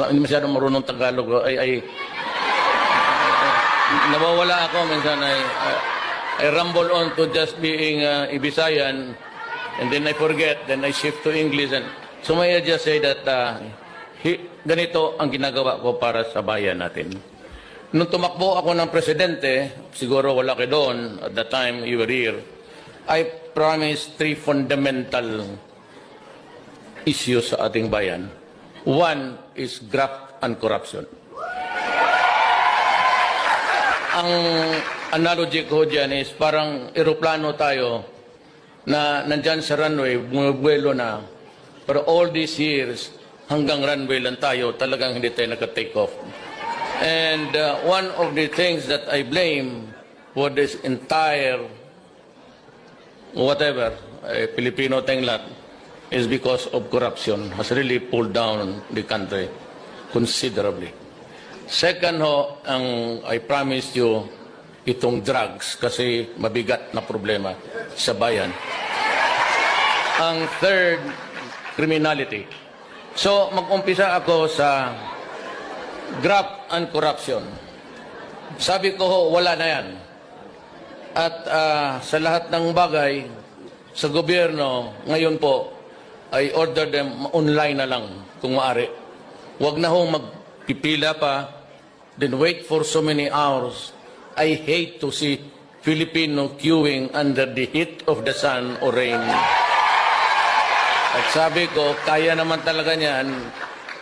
hindi masyadong marunong Tagalog, nawawala ako minsan. I rumble on to just being a Visayan, and then I forget, then I shift to English. And so may I just say that ganito ang ginagawa ko para sa bayan natin. Nung tumakbo ako ng presidente, siguro wala kayo doon, at the time you were here, I promised 3 fundamental issues sa ating bayan. One is graft and corruption. Ang analogy ko dyan is parang eroplano tayo na nandyan sa runway, bumubuelo na. Pero all these years, hanggang runway lang tayo, talagang hindi tayo nag-take off. And one of the things that I blame for this entire whatever, Filipino tayong lahat, is because of corruption has really pulled down the country considerably. Second ho, I promised you itong drugs kasi mabigat na problema sa bayan. Ang third, criminality. So mag-umpisa ako sa graft and corruption. Sabi ko ho, wala na yan. At sa lahat ng bagay, sa gobyerno, ngayon po, I order them online na lang kung maaari. Huwag na hong magpipila pa, then wait for so many hours. I hate to see Filipino queuing under the heat of the sun or rain. At sabi ko, kaya naman talaga niyan,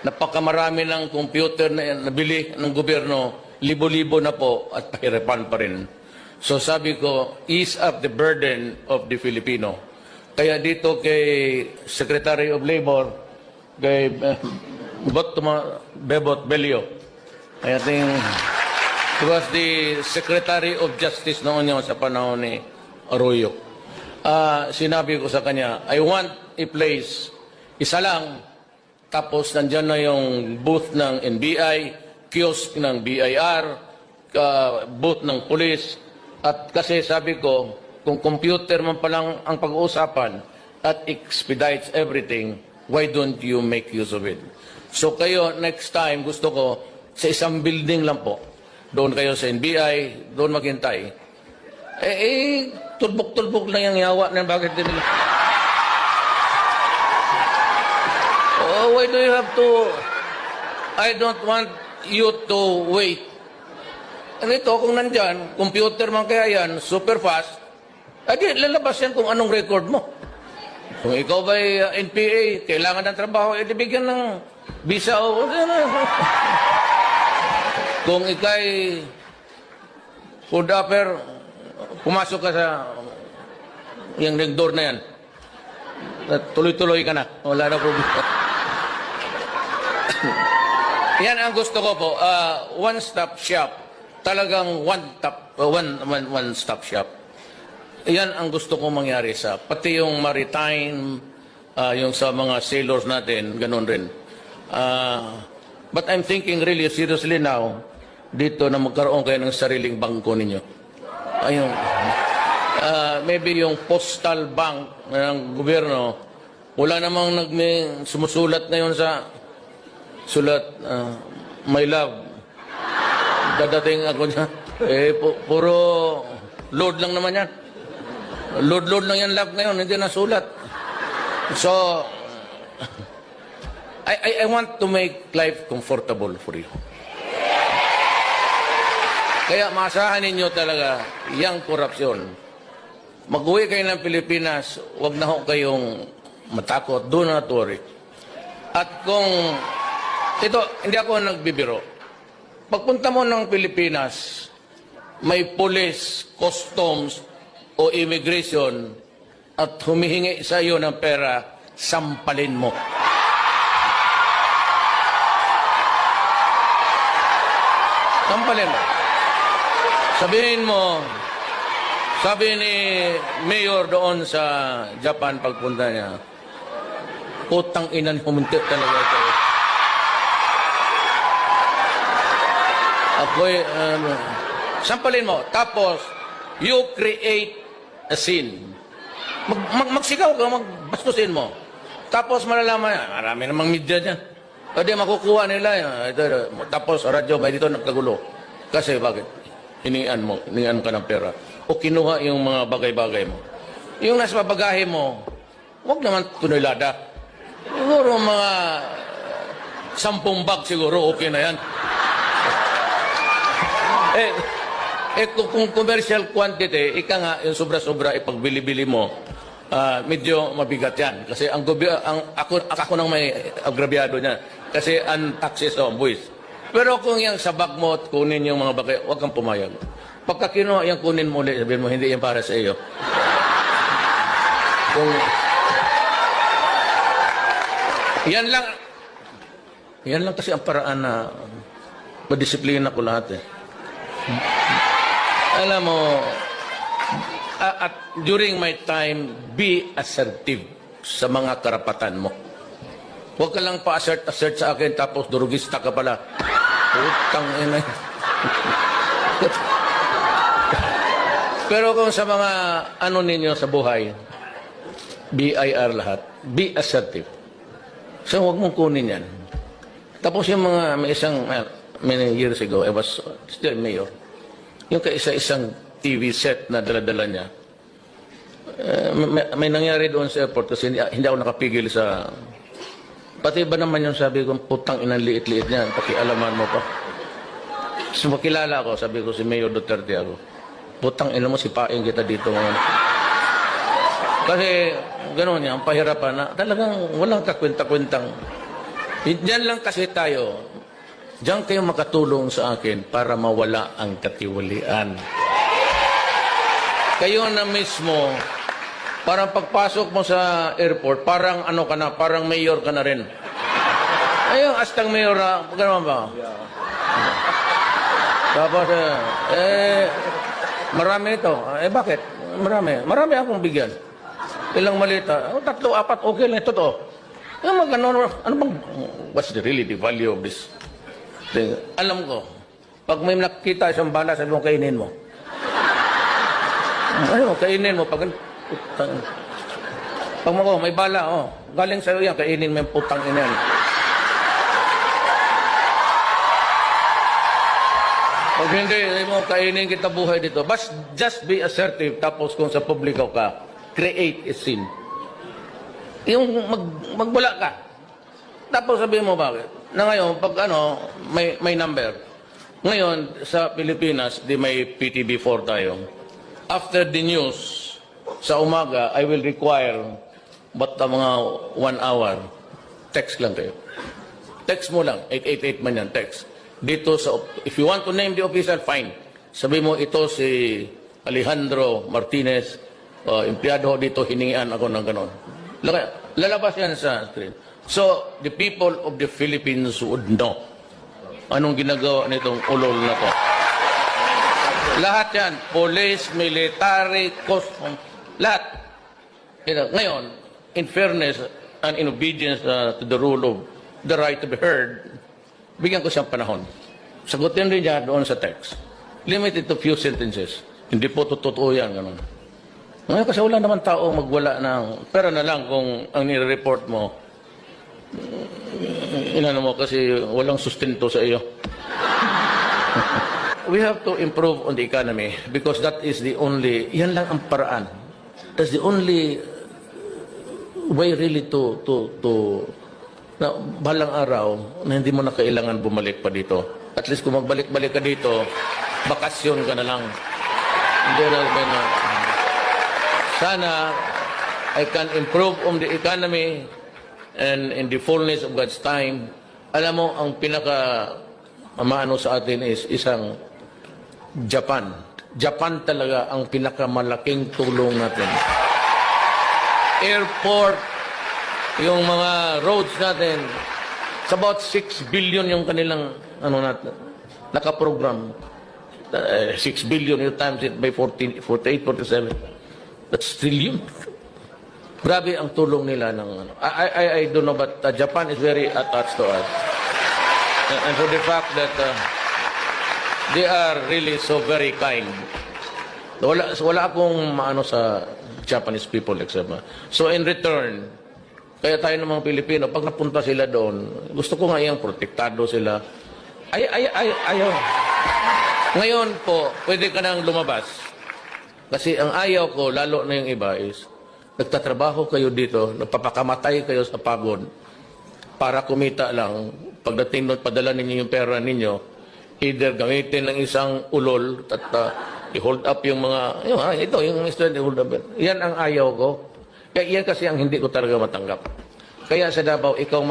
napakamarami ng computer na nabili ng gobyerno, libo-libo na po at pahirapan pa rin. So sabi ko, ease up the burden of the Filipino. Kaya dito kay Secretary of Labor, kay Bebot Belio, I think he was the Secretary of Justice noon yun sa panahon ni Arroyo. Sinabi ko sa kanya, I want a place, isa lang, tapos nandyan na yung booth ng NBI, kiosk ng BIR, booth ng police. At kasi sabi ko, kung computer man palang ang pag-uusapan at expedites everything, why don't you make use of it? So kayo, next time, gusto ko, sa isang building lang po, doon kayo sa NBI, doon maghintay. Tulbok-tulbok lang yung yawa na bakit din nila. Oh, why do you have to... I don't want you to wait. Ito, kung nandyan, computer man kaya yan, super fast, lalabas yan kung anong record mo. Kung ikaw ba'y NPA, kailangan ng trabaho, bigyan ng visa o... Kung ikay food-upper, pumasok ka sa yung door na yan, tuloy-tuloy ka na. Wala na problema. Yan ang gusto ko po, one-stop shop. Talagang one-stop shop. Yan ang gusto kong mangyari sa, pati yung maritime, yung sa mga sailors natin, ganun rin. But I'm thinking really seriously now, dito na magkaroon kayo ng sariling bangko ninyo. Ayun. Maybe yung postal bank ng gobyerno, wala namang sumusulat ngayon sa sulat, my love. Dadating ako niya. Puro load lang naman yan. Load lang yan love ngayon, hindi na sulat. So, I want to make life comfortable for you. Kaya maasahan ninyo talaga yung korupsyon. Mag-uwi kayo ng Pilipinas, huwag na ho kayong matakot, do not worry. At kung, ito, hindi ako nagbibiro. Pagpunta mo ng Pilipinas, may police, customs, o immigration, at humihingi sa iyo ng pera, sampalin mo. Sampalin mo. Sabihin mo, sabi ni Mayor doon sa Japan pagpunta niya, utang inan huminti talaga ito. Ako'y, sampalin mo. Tapos, you create a scene. Magsigaw ka, magbastusin mo. Tapos malalaman, marami namang media dyan. Hindi makukuha nila. Tapos radyo, may dito nagkagulo. Kasi bakit? Hinian ka ng pera. O kinuha yung mga bagay-bagay mo. Yung nasa babagahe mo, huwag naman tunilada. Siguro mga 10 bag siguro, okay na yan. Kung commercial quantity, ika nga, yung sobra-sobra, ipagbili-bili mo, medyo mabigat yan. Kasi ako nang may agrabyado niya. Kasi ang taxes on buwis. Pero kung yung sa bag mo at kunin yung mga bagay, huwag kang pumayag. Pagka kinuha yung kunin mo ulit, sabihin mo, hindi yan para sa iyo. Kung yan lang kasi ang paraan na madisiplina ko lahat eh. Alam mo, at during my time, be assertive sa mga karapatan mo. Huwag ka lang pa-assert sa akin tapos durugista ka pala. Utang ina. Pero kung sa mga ano ninyo sa buhay, BIR lahat, be assertive. So huwag mong kunin yan. Tapos yung mga, many years ago, I was still mayor. Yung kaisa-isang TV set na dala-dala niya, may nangyari doon sa airport kasi hindi ako nakapigil sa... Pati ba naman yung sabi ko, putang inang liit-liit niyan, pakialaman mo pa. So makilala ako, sabi ko si Mayor Duterte ako, putang ina mo, sipain kita dito ngayon. Kasi gano'n yan, pahirapan na talagang walang kakwenta-kwentang. Diyan lang kasi tayo, diyan kayo makatulong sa akin para mawala ang katiwalian. Kayo na mismo, parang pagpasok mo sa airport, parang ano ka na, parang mayor ka na rin. Ayun, astang mayor na, gano'n ba? Tapos, marami ito. Bakit? Marami akong bigyan. Ilang malita. 3, 4, okay lang. Totoo. Ano bang, what's really the value of this thing? Alam ko, pag may nakita isang bala, sabi mo, kainin mo. Ano, kainin mo. Pag may bala, galing sa'yo yan, kainin mo yung putang ina yan. Pag hindi mo kainin kita buhay dito, just be assertive. Tapos kung sa publiko ka, create a scene. Yung magwala ka. Tapos sabihin mo bakit? Na ngayon, pag may number. Ngayon, sa Pilipinas, di may PTB4 tayo. After the news, sa umaga, I will require mga 1 hour. Text lang kayo. Text mo lang. 888 man yan, text. Dito if you want to name the official, fine. Sabi mo, ito si Alejandro Martinez, empleyado dito, hiningian ako ng ganon. Lalabas yan sa screen. So, the people of the Philippines would know anong ginagawa nitong ulol na to. Lahat yan, police, military, custom, lahat. Ngayon, in fairness and in obedience to the rule of the right to be heard, bigyan ko siyang panahon. Sagutin rin niya doon sa text. Limited to few sentences. Hindi po totoo yan. Ganun. Ngayon kasi wala naman tao magwala ng pera na lang kung ang nire-report mo, inano mo kasi walang sustento sa iyo. We have to improve on the economy because that is the only, yan lang ang paraan. That's the only way really to na balang araw na hindi mo na kailangan bumalik pa dito. At least kung magbalik-balik ka dito, bakasyon ka na lang. Hindi na sana I can improve on the economy and in the fullness of God's time. Alam mo, ang pinaka-maano sa atin is isang Japan. Japan talaga ang pinakamalaking tulong natin. Airport, yung mga roads natin, it's about 6 billion yung kanilang nakaprogram. 6 billion, you times it by 48, 47. That's trillion. Grabe ang tulong nila ng I don't know, but Japan is very attached to us. And for the fact that they are really so very kind. Wala akong maano sa Japanese people except. So in return, Kaya tayo ng mga Pilipino, pag napunta sila doon, gusto ko nga yung protektado sila. Ayaw. Ngayon po, pwede ka nang lumabas. Kasi ang ayaw ko, lalo na yung iba is, nagtatrabaho kayo dito, nagpapakamatay kayo sa pagod para kumita lang. Pagdating doon, padala ninyo yung pera ninyo, either gamitin ng isang ulol at i-hold up yung mga, ito, yung student, i-hold up. Yan ang ayaw ko. Kaya yan kasi ang hindi ko talaga matanggap. Kaya sa Davao, ikaw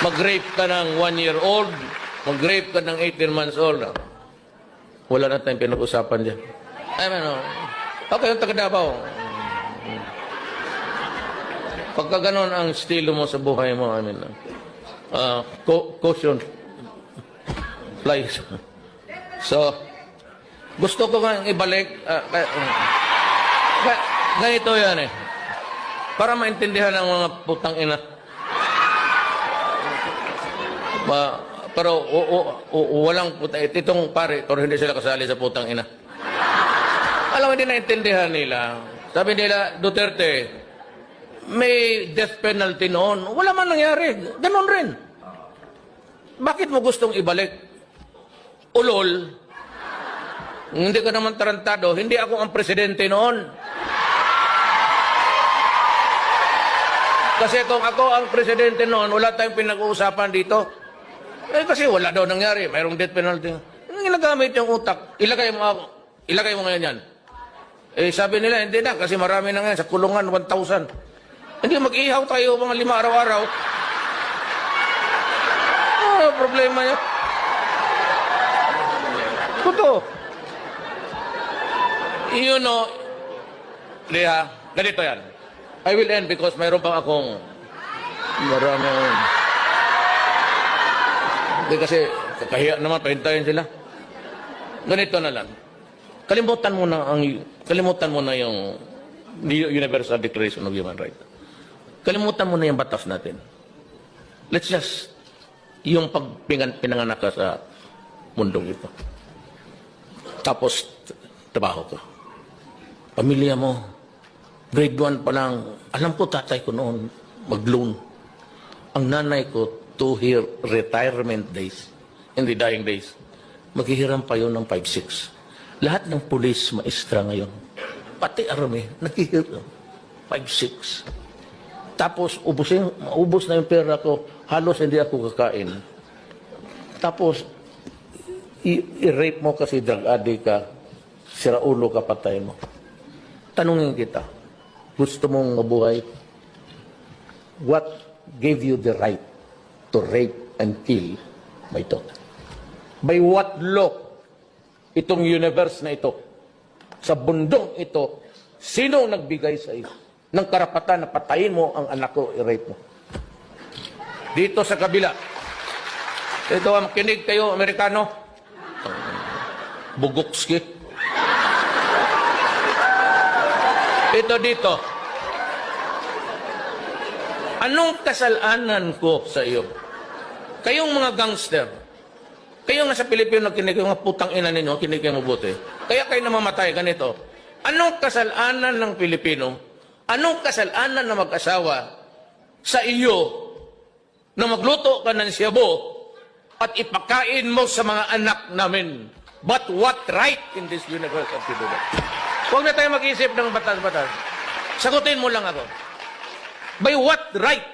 mag-rape ka ng 1-year-old, mag-rape ka ng 18 months old. Wala na tayong pinag-usapan dyan. Okay, yung taga Davao. Pagka ganon ang estilo mo sa buhay mo, caution flies. So, gusto ko nga ibalik, ganito yan para maintindihan ng mga putang ina. Pero walang putang ina. Itong pare, pero hindi sila kasali sa putang ina. Alam mo, hindi naintindihan nila. Sabi nila, Duterte, may death penalty noon. Wala man nangyari. Ganon rin. Bakit mo gustong ibalik? Ulol. Hindi ka naman tarantado. Hindi ako ang presidente noon. Kasi kung ako ang presidente noon, wala tayong pinag-uusapan dito. Kasi wala daw nangyari. Mayroong death penalty. Ginagamit yung utak. Ilagay mo ngayon yan. Sabi nila, hindi na. Kasi marami na ngayon. Sa kulungan, 1,000. Hindi, mag-ihaw tayo mga 5 araw-araw. Problema niya. Kuto. You know, Leah, ganito yan. I will end because mayroon pang akong maraming... Hindi kasi, kakahiya naman, pahintayin sila. Ganito na lang. Kalimutan mo na yung Universal Declaration of Human Rights. Kalimutan mo na yung batas natin. Let's just, yung pinanganak ka sa mundong ito. Tapos, trabaho ka. Pamilya mo, grade 1 pa lang, alam ko tatay ko noon, mag-loan. Ang nanay ko, to her retirement days, in the dying days, maghihiram pa yun ng 5-6. Lahat ng pulis, maestra ngayon, pati army, naghihiram. 5-6. Tapos, maubos na yung pera ko, halos hindi ako kakain. Tapos, i-rape mo kasi drug addict ka, siraulo ka, patay mo. Tanungin kita, gusto mong mabuhay? What gave you the right to rape and kill my daughter? By what law itong universe na ito, sa bundong ito, sino nagbigay sa iyo ng karapatan na patayin mo ang anak ko, i-rape mo? Dito sa kabila. Ito, makinig kayo, Amerikano. Bugokski. Ito dito. Anong kasalanan ko sa iyo? Kayong mga gangster, kayo nga sa Pilipino, kinig yung mga putang ina ninyo, kinig kayo mabuti. Kaya kayo namamatay, ganito. Anong kasalanan ng Pilipino? Anong kasalanan na mag-asawa sa iyo na magluto ka ng siyabo at ipakain mo sa mga anak namin? But what right in this universe of to do that? Huwag na tayo mag-isip ng batas-batas. Sagutin mo lang ako. By what right?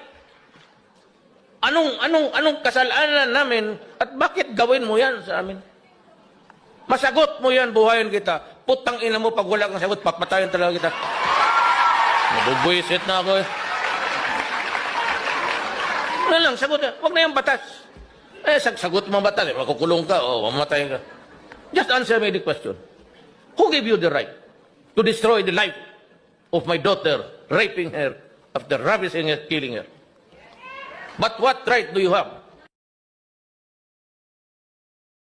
Anong kasalanan namin at bakit gawin mo yan sa amin? Masagot mo yan, buhayin kita. Putang ina mo, pag wala kang sagot, papatayin talaga kita. Nabubwisit na ako eh. Ano lang, sagot na. Huwag na yung batas. Sagot mo ang batas. Makukulong ka o mamatay ka. Just answer me the question. Who gave you the right to destroy the life of my daughter, raping her, after ravishing her, killing her? But what right do you have